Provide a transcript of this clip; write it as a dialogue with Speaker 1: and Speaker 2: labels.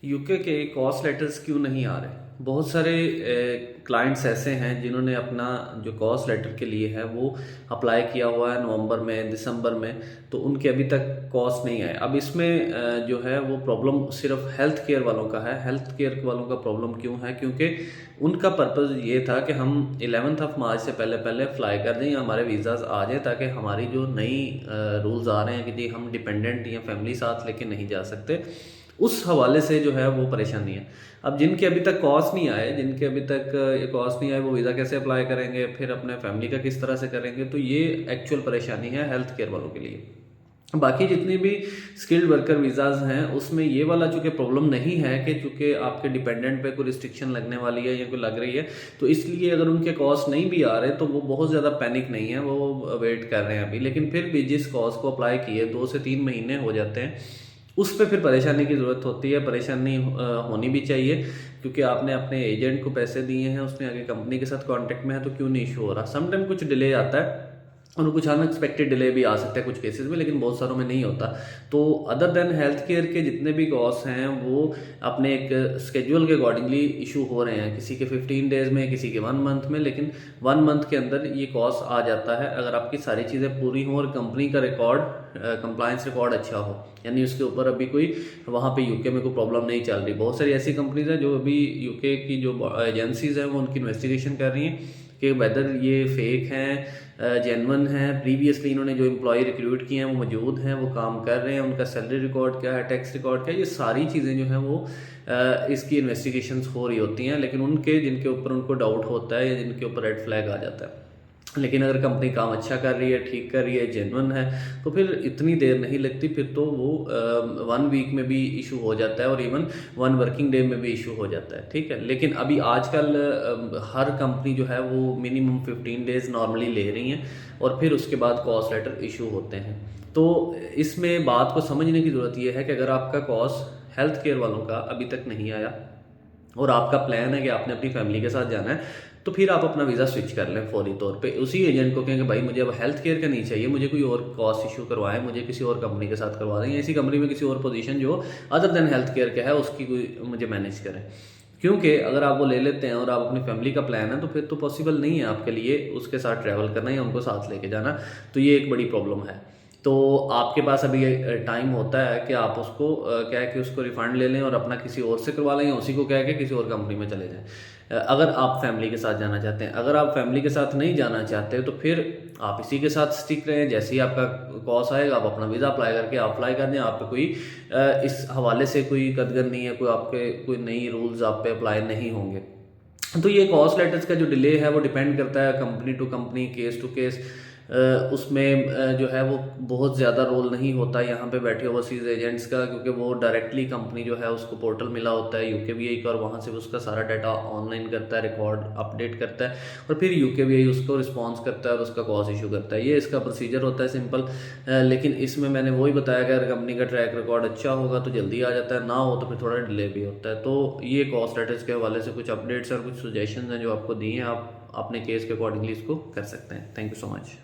Speaker 1: UK के cost letters क्यों नहीं आ रहे? बहुत सारे क्लाइंट्स ऐसे हैं जिन्होंने अपना जो कॉस्ट लेटर के लिए है वो अप्लाई किया हुआ है नवंबर में, दिसंबर में, तो उनके अभी तक कॉस्ट नहीं आए। अब इसमें जो है वो प्रॉब्लम सिर्फ हेल्थ केयर वालों का है। हेल्थ केयर वालों का प्रॉब्लम क्यों है? क्योंकि उनका पर्पज़ ये था कि हम 11 मार्च से पहले पहले फ्लाई कर दें या हमारे वीज़ाज़ आ जाए, ताकि हमारी जो नई रूल्स आ रहे हैं कि जी हम डिपेंडेंट या फैमिली साथ लेके नहीं जा सकते, उस हवाले से जो है वो परेशानी है। अब जिनके अभी तक कॉस्ट नहीं आए, जिनके अभी तक ये कॉस्ट नहीं आए, वो वीज़ा कैसे अप्लाई करेंगे, फिर अपने फैमिली का किस तरह से करेंगे? तो ये एक्चुअल परेशानी है हेल्थ केयर वालों के लिए। बाकी जितनी भी स्किल्ड वर्कर वीज़ाज़ हैं उसमें ये वाला चूँकि प्रॉब्लम नहीं है कि चूँकि आपके डिपेंडेंट पे कोई रिस्ट्रिक्शन लगने वाली है या कोई लग रही है, तो इसलिए अगर उनके कॉस्ट नहीं भी आ रहे तो वो बहुत ज़्यादा पैनिक नहीं है, वो वेट कर रहे हैं अभी। लेकिन फिर भी जिस कॉस्ट को अप्लाई किए 2 से 3 महीने हो जाते हैं, उस पे फिर परेशानी की ज़रूरत होती है। परेशानी होनी भी चाहिए, क्योंकि आपने अपने एजेंट को पैसे दिए हैं, उसने आगे कंपनी के साथ कांटेक्ट में है, तो क्यों नहीं इशू हो रहा? समटाइम कुछ डिले आता है और कुछ अनएक्सपेक्टेड डिले भी आ सकता है कुछ केसेस में, लेकिन बहुत सारों में नहीं होता। तो अदर देन हेल्थ केयर के जितने भी कॉस्ट हैं वो अपने एक स्केड्यूल के अकॉर्डिंगली इशू हो रहे हैं, किसी के 15 डेज़ में, किसी के 1 मंथ में, लेकिन 1 मंथ के अंदर ये कॉस्ट आ जाता है अगर आपकी सारी चीज़ें पूरी हों और कंपनी का रिकॉर्ड, कंप्लायंस रिकॉर्ड अच्छा हो, यानी उसके ऊपर अभी कोई वहाँ पे यूके में कोई प्रॉब्लम नहीं चल रही। बहुत सारी ऐसी कंपनीज हैं जो अभी यूके की जो एजेंसीज हैं वो उनकी इन्वेस्टिगेशन कर रही हैं कि वेदर ये फेक हैं, जेन्युइन हैं, प्रीवियसली इन्होंने जो एम्प्लॉय रिक्रूट किए हैं वो मौजूद हैं, वो काम कर रहे हैं, उनका सैलरी रिकॉर्ड क्या है, टैक्स रिकॉर्ड क्या है, ये सारी चीज़ें जो हैं वो इसकी इन्वेस्टिगेशंस हो रही होती हैं। लेकिन उनके जिनके ऊपर उनको डाउट होता है या जिनके ऊपर रेड फ्लैग आ जाता है, लेकिन अगर कंपनी काम अच्छा कर रही है, ठीक कर रही है, जेन्युइन है, तो फिर इतनी देर नहीं लगती, फिर तो वो 1 वीक में भी इशू हो जाता है और इवन 1 वर्किंग डे में भी इशू हो जाता है, ठीक है। लेकिन अभी आजकल हर कंपनी जो है वो मिनिमम 15 डेज़ नॉर्मली ले रही हैं और फिर उसके बाद कॉस्ट लेटर इशू होते हैं। तो इसमें बात को समझने की ज़रूरत यह है कि अगर आपका कॉस्ट हेल्थ केयर वालों का अभी तक नहीं आया और आपका प्लान है कि आपने अपनी फैमिली के साथ जाना है, तो फिर आप अपना वीज़ा स्विच कर लें फौरी तौर पे। उसी एजेंट को कहें कि भाई मुझे अब हेल्थ केयर का नहीं चाहिए, मुझे कोई और कॉस्ट इशू करवाएं, मुझे किसी और कंपनी के साथ करवा दें, या इसी कंपनी में किसी और पोजीशन जो अदर देन हेल्थ केयर का है उसकी कोई मुझे मैनेज करें। क्योंकि अगर आप वो ले लेते हैं और आप अपनी फैमिली का प्लान है, तो फिर तो पॉसिबल नहीं है आपके लिए उसके साथ ट्रैवल करना या उनको साथ लेके जाना, तो ये एक बड़ी प्रॉब्लम है। तो आपके पास अभी टाइम होता है कि आप उसको क्या है कि उसको रिफ़ंड ले लें और अपना किसी और से करवा लें, या उसी को क्या है कि किसी और कंपनी में चले जाएं, अगर आप फैमिली के साथ जाना चाहते हैं। अगर आप फैमिली के साथ नहीं जाना चाहते तो फिर आप इसी के साथ स्टिक रहें। जैसे ही आपका कॉस आएगा आप अपना वीज़ा अप्लाई करके आप अप्लाई कर दें। आप पे कोई इस हवाले से कोई कदगन नहीं है, कोई आपके कोई नई रूल्स आप पे अप्लाई नहीं होंगे। तो ये कॉस्ट लेटर्स का जो डिले है वो डिपेंड करता है company to company, case to case. उसमें जो है वो बहुत ज़्यादा रोल नहीं होता यहाँ पे बैठे ओवरसीज़ एजेंट्स का, क्योंकि वो डायरेक्टली कंपनी जो है उसको पोर्टल मिला होता है यूकेवीआई का, और वहाँ से उसका सारा डाटा ऑनलाइन करता है, रिकॉर्ड अपडेट करता है, और फिर यूकेवीआई उसको रिस्पॉन्स करता है और उसका कॉस्ट इशू करता है। ये इसका प्रोसीजर होता है सिंपल। लेकिन इसमें मैंने वही बताया कि अगर कंपनी का ट्रैक रिकॉर्ड अच्छा होगा तो जल्दी आ जाता है, ना हो तो फिर थोड़ा डिले भी होता है। तो ये कॉस्ट लेटर्स के हवाले से कुछ अपडेट्स और कुछ सजेशन हैं जो आपको दिए हैं, आप अपने केस के अकॉर्डिंगली इसको कर सकते हैं। Thank you so much.